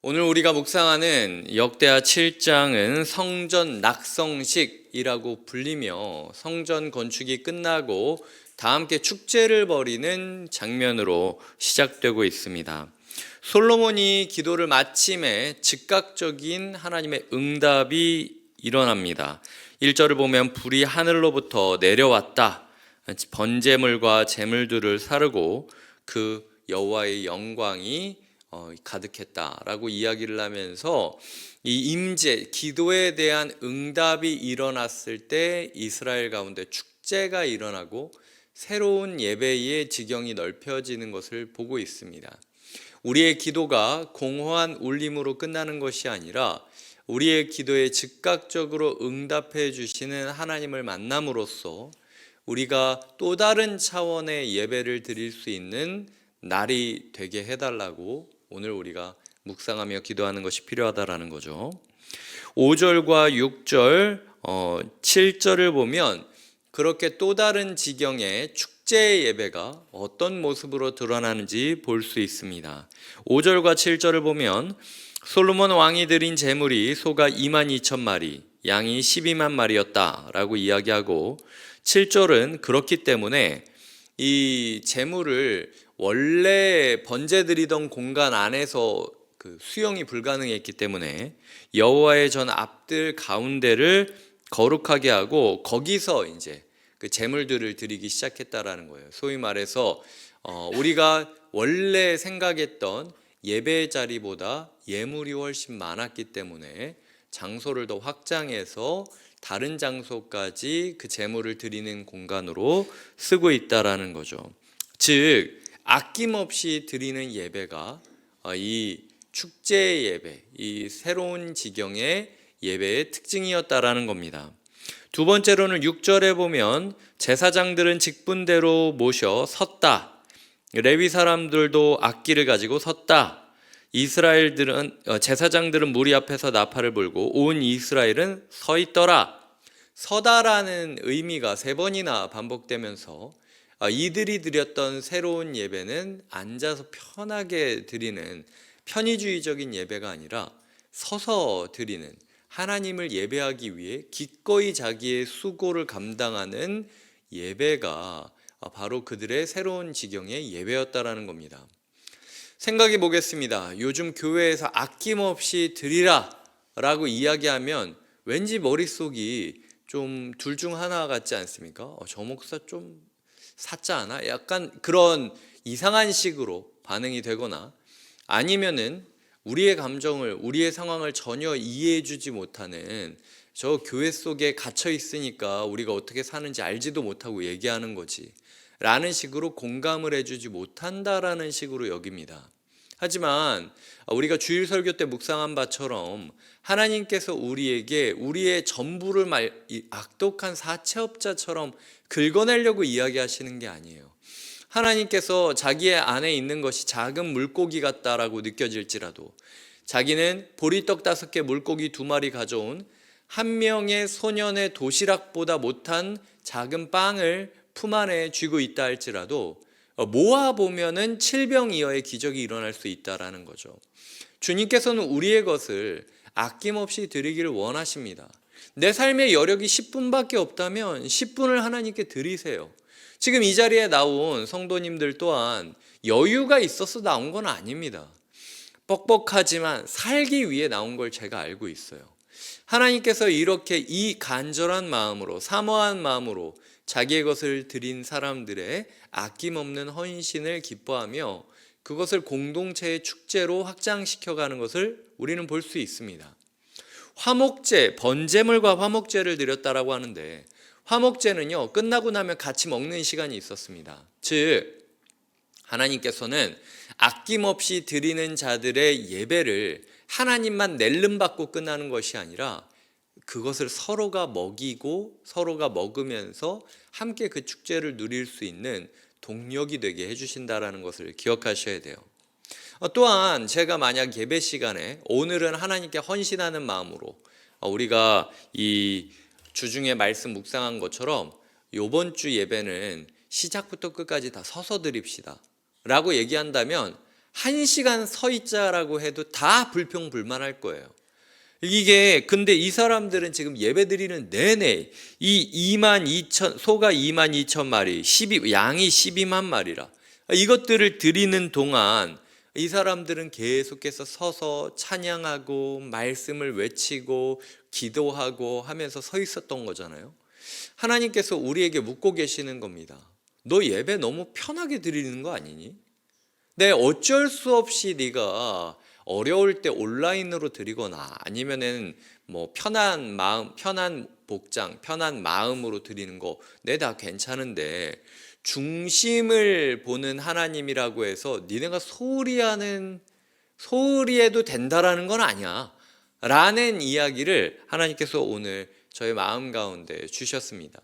오늘 우리가 묵상하는 역대하 7장은 성전 낙성식이라고 불리며 성전 건축이 끝나고 다 함께 축제를 벌이는 장면으로 시작되고 있습니다. 솔로몬이 기도를 마침에 즉각적인 하나님의 응답이 일어납니다. 1절을 보면 불이 하늘로부터 내려왔다. 번제물과 제물들을 사르고 그 여호와의 영광이 가득했다라고 이야기를 하면서 이 임재, 기도에 대한 응답이 일어났을 때 이스라엘 가운데 축제가 일어나고 새로운 예배의 지경이 넓혀지는 것을 보고 있습니다. 우리의 기도가 공허한 울림으로 끝나는 것이 아니라 우리의 기도에 즉각적으로 응답해 주시는 하나님을 만남으로써 우리가 또 다른 차원의 예배를 드릴 수 있는 날이 되게 해달라고 오늘 우리가 묵상하며 기도하는 것이 필요하다라는 거죠. 5절과 6절, 7절을 보면 그렇게 또 다른 지경의 축제 예배가 어떤 모습으로 드러나는지 볼 수 있습니다. 5절과 7절을 보면 솔로몬 왕이 드린 제물이 소가 22,000마리, 양이 12만 마리였다라고 이야기하고 7절은 그렇기 때문에 이 제물을 원래 번제 드리던 공간 안에서 그 수용이 불가능했기 때문에 여호와의 전 앞들 가운데를 거룩하게 하고 거기서 이제 그 제물들을 드리기 시작했다라는 거예요. 소위 말해서 우리가 원래 생각했던 예배 자리보다 예물이 훨씬 많았기 때문에 장소를 더 확장해서 다른 장소까지 그 제물을 드리는 공간으로 쓰고 있다라는 거죠. 즉 아낌없이 드리는 예배가 이 축제 예배, 이 새로운 지경의 예배의 특징이었다라는 겁니다. 두 번째로는 6절에 보면 제사장들은 직분대로 모셔 섰다. 레위 사람들도 악기를 가지고 섰다. 이스라엘들은 제사장들은 무리 앞에서 나팔을 불고 온 이스라엘은 서 있더라. 서다라는 의미가 세 번이나 반복되면서 이들이 드렸던 새로운 예배는 앉아서 편하게 드리는 편의주의적인 예배가 아니라 서서 드리는 하나님을 예배하기 위해 기꺼이 자기의 수고를 감당하는 예배가 바로 그들의 새로운 지경의 예배였다라는 겁니다. 생각해 보겠습니다. 요즘 교회에서 아낌없이 드리라 라고 이야기하면 왠지 머릿속이 좀 둘 중 하나 같지 않습니까? 저 목사 좀 사짜 않아? 약간 그런 이상한 식으로 반응이 되거나 아니면은 우리의 감정을, 우리의 상황을 전혀 이해해 주지 못하는 저 교회 속에 갇혀 있으니까 우리가 어떻게 사는지 알지도 못하고 얘기하는 거지 라는 식으로 공감을 해주지 못한다라는 식으로 여깁니다. 하지만 우리가 주일 설교 때 묵상한 바처럼 하나님께서 우리에게 우리의 전부를 악독한 사채업자처럼 긁어내려고 이야기하시는 게 아니에요. 하나님께서 자기의 안에 있는 것이 작은 물고기 같다라고 느껴질지라도 자기는 보리떡 5개 물고기 2마리 가져온 한 명의 소년의 도시락보다 못한 작은 빵을 품 안에 쥐고 있다 할지라도 모아보면은 7병이어의 기적이 일어날 수 있다라는 거죠. 주님께서는 우리의 것을 아낌없이 드리기를 원하십니다. 내 삶의 여력이 10분밖에 없다면 10분을 하나님께 드리세요. 지금 이 자리에 나온 성도님들 또한 여유가 있어서 나온 건 아닙니다. 뻑뻑하지만 살기 위해 나온 걸 제가 알고 있어요. 하나님께서 이렇게 이 간절한 마음으로, 사모한 마음으로 자기의 것을 드린 사람들의 아낌없는 헌신을 기뻐하며 그것을 공동체의 축제로 확장시켜가는 것을 우리는 볼 수 있습니다. 화목제, 번제물과 화목제를 드렸다라고 하는데 화목제는요, 끝나고 나면 같이 먹는 시간이 있었습니다. 즉 하나님께서는 아낌없이 드리는 자들의 예배를 하나님만 낼름받고 끝나는 것이 아니라 그것을 서로가 먹이고 서로가 먹으면서 함께 그 축제를 누릴 수 있는 동력이 되게 해주신다라는 것을 기억하셔야 돼요. 또한 제가 만약 예배 시간에 오늘은 하나님께 헌신하는 마음으로 우리가 이 주중에 말씀 묵상한 것처럼 이번 주 예배는 시작부터 끝까지 다 서서 드립시다 라고 얘기한다면 1시간 서 있자라고 해도 다 불평불만할 거예요. 이게 근데 이 사람들은 지금 예배 드리는 내내 이 22,000 소가 22,000마리, 양이 12만 마리라. 이것들을 드리는 동안 이 사람들은 계속해서 서서 찬양하고 말씀을 외치고 기도하고 하면서 서 있었던 거잖아요. 하나님께서 우리에게 묻고 계시는 겁니다. 너 예배 너무 편하게 드리는 거 아니니? 네, 어쩔 수 없이 네가 어려울 때 온라인으로 드리거나 아니면은 뭐 편한 마음, 편한 복장, 편한 마음으로 드리는 거, 네, 다 괜찮은데 중심을 보는 하나님이라고 해서 니네가 소홀히 해도 된다라는 건 아니야 라는 이야기를 하나님께서 오늘 저의 마음 가운데 주셨습니다.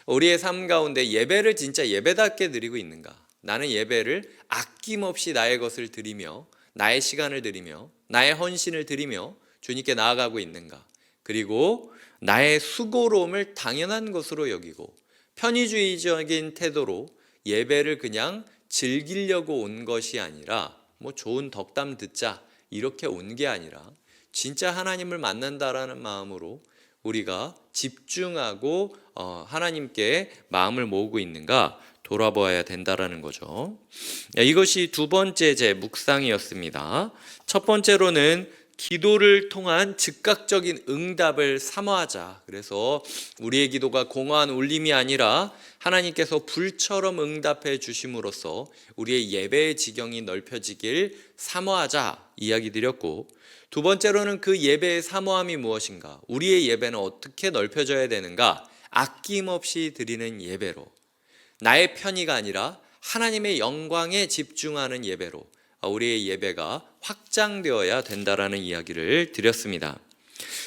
우리의 삶 가운데 예배를 진짜 예배답게 드리고 있는가? 나는 예배를 아낌없이 나의 것을 드리며 나의 시간을 드리며 나의 헌신을 드리며 주님께 나아가고 있는가? 그리고 나의 수고로움을 당연한 것으로 여기고 편의주의적인 태도로 예배를 그냥 즐기려고 온 것이 아니라 뭐 좋은 덕담 듣자 이렇게 온 게 아니라 진짜 하나님을 만난다라는 마음으로 우리가 집중하고 하나님께 마음을 모으고 있는가 돌아보아야 된다라는 거죠. 이것이 두 번째 제 묵상이었습니다. 첫 번째로는 기도를 통한 즉각적인 응답을 사모하자. 그래서 우리의 기도가 공허한 울림이 아니라 하나님께서 불처럼 응답해 주심으로써 우리의 예배의 지경이 넓혀지길 사모하자 이야기 드렸고, 두 번째로는 그 예배의 사모함이 무엇인가? 우리의 예배는 어떻게 넓혀져야 되는가? 아낌없이 드리는 예배로, 나의 편의가 아니라 하나님의 영광에 집중하는 예배로 우리의 예배가 확장되어야 된다라는 이야기를 드렸습니다.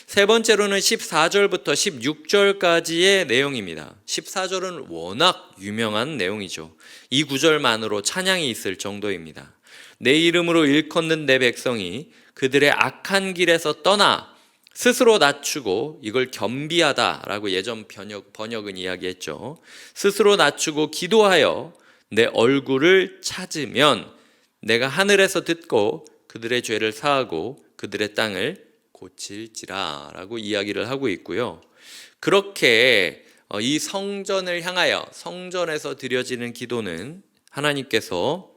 세 번째로는 14절부터 16절까지의 내용입니다. 14절은 워낙 유명한 내용이죠. 이 구절만으로 찬양이 있을 정도입니다. 내 이름으로 일컫는 내 백성이 그들의 악한 길에서 떠나 스스로 낮추고, 이걸 겸비하다라고 예전 번역은 이야기했죠. 스스로 낮추고 기도하여 내 얼굴을 찾으면 내가 하늘에서 듣고 그들의 죄를 사하고 그들의 땅을 고칠지라 라고 이야기를 하고 있고요. 그렇게 이 성전을 향하여 성전에서 드려지는 기도는 하나님께서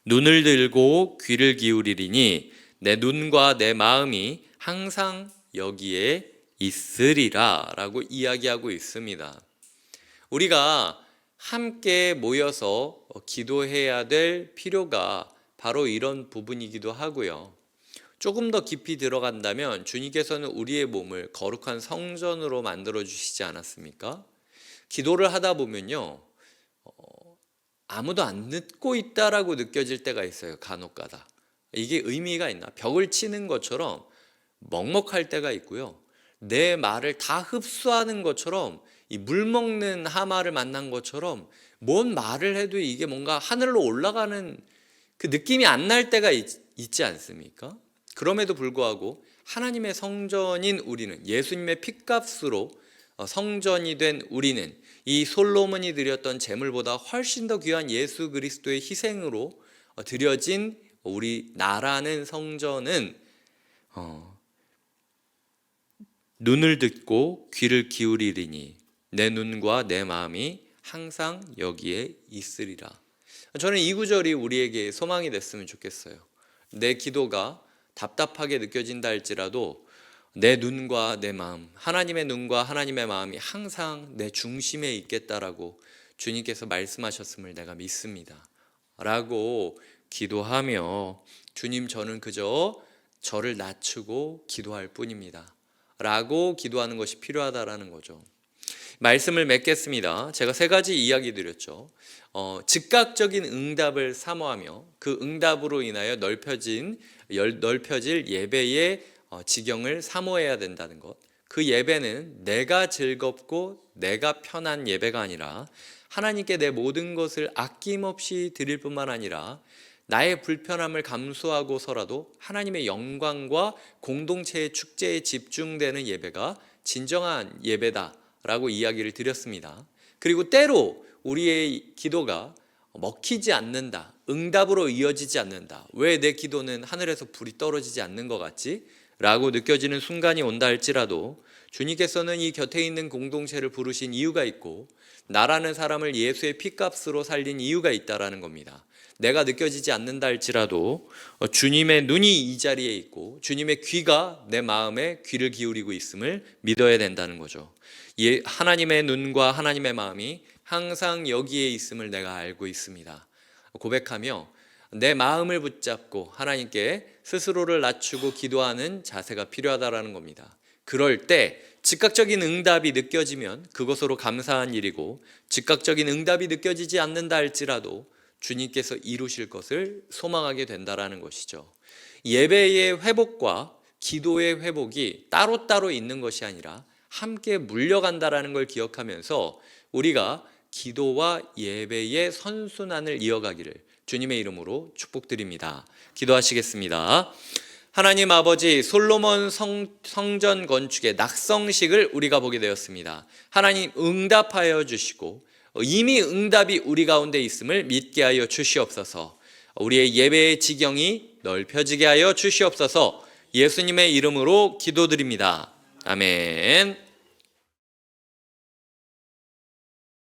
눈을 들고 귀를 기울이리니 내 눈과 내 마음이 항상 여기에 있으리라 라고 이야기하고 있습니다. 우리가 함께 모여서 기도해야 될 필요가 바로 이런 부분이기도 하고요. 조금 더 깊이 들어간다면 주님께서는 우리의 몸을 거룩한 성전으로 만들어 주시지 않았습니까? 기도를 하다 보면요, 아무도 안 듣고 있다라고 느껴질 때가 있어요. 간혹가다. 이게 의미가 있나? 벽을 치는 것처럼 먹먹할 때가 있고요. 내 말을 다 흡수하는 것처럼, 이 물 먹는 하마를 만난 것처럼 뭔 말을 해도 이게 뭔가 하늘로 올라가는 그 느낌이 안 날 때가 있지 않습니까? 그럼에도 불구하고 하나님의 성전인 우리는, 예수님의 핏값으로 성전이 된 우리는 이 솔로몬이 드렸던 제물보다 훨씬 더 귀한 예수 그리스도의 희생으로 드려진 우리 나라는 성전은 눈을 듣고 귀를 기울이리니 내 눈과 내 마음이 항상 여기에 있으리라. 저는 이 구절이 우리에게 소망이 됐으면 좋겠어요. 내 기도가 답답하게 느껴진다 할지라도 내 눈과 내 마음, 하나님의 눈과 하나님의 마음이 항상 내 중심에 있겠다라고 주님께서 말씀하셨음을 내가 믿습니다 라고 기도하며, 주님, 저는 그저 저를 낮추고 기도할 뿐입니다 라고 기도하는 것이 필요하다라는 거죠. 말씀을 맺겠습니다. 제가 세 가지 이야기 드렸죠. 즉각적인 응답을 사모하며 그 응답으로 인하여 넓혀질 예배의 지경을 사모해야 된다는 것. 그 예배는 내가 즐겁고 내가 편한 예배가 아니라 하나님께 내 모든 것을 아낌없이 드릴 뿐만 아니라 나의 불편함을 감수하고서라도 하나님의 영광과 공동체의 축제에 집중되는 예배가 진정한 예배다라고 이야기를 드렸습니다. 그리고 때로 우리의 기도가 먹히지 않는다. 응답으로 이어지지 않는다. 왜 내 기도는 하늘에서 불이 떨어지지 않는 것 같지? 라고 느껴지는 순간이 온다 할지라도 주님께서는 이 곁에 있는 공동체를 부르신 이유가 있고 나라는 사람을 예수의 피값으로 살린 이유가 있다라는 겁니다. 내가 느껴지지 않는다 할지라도 주님의 눈이 이 자리에 있고 주님의 귀가 내 마음에 귀를 기울이고 있음을 믿어야 된다는 거죠. 하나님의 눈과 하나님의 마음이 항상 여기에 있음을 내가 알고 있습니다. 고백하며 내 마음을 붙잡고 하나님께 스스로를 낮추고 기도하는 자세가 필요하다라는 겁니다. 그럴 때 즉각적인 응답이 느껴지면 그것으로 감사한 일이고 즉각적인 응답이 느껴지지 않는다 할지라도 주님께서 이루실 것을 소망하게 된다라는 것이죠. 예배의 회복과 기도의 회복이 따로따로 있는 것이 아니라 함께 물려간다라는 걸 기억하면서 우리가 기도와 예배의 선순환을 이어가기를 주님의 이름으로 축복드립니다. 기도하시겠습니다. 하나님 아버지, 솔로몬 성전 건축의 낙성식을 우리가 보게 되었습니다. 하나님 응답하여 주시고 이미 응답이 우리 가운데 있음을 믿게 하여 주시옵소서. 우리의 예배의 지경이 넓혀지게 하여 주시옵소서. 예수님의 이름으로 기도드립니다. 아멘.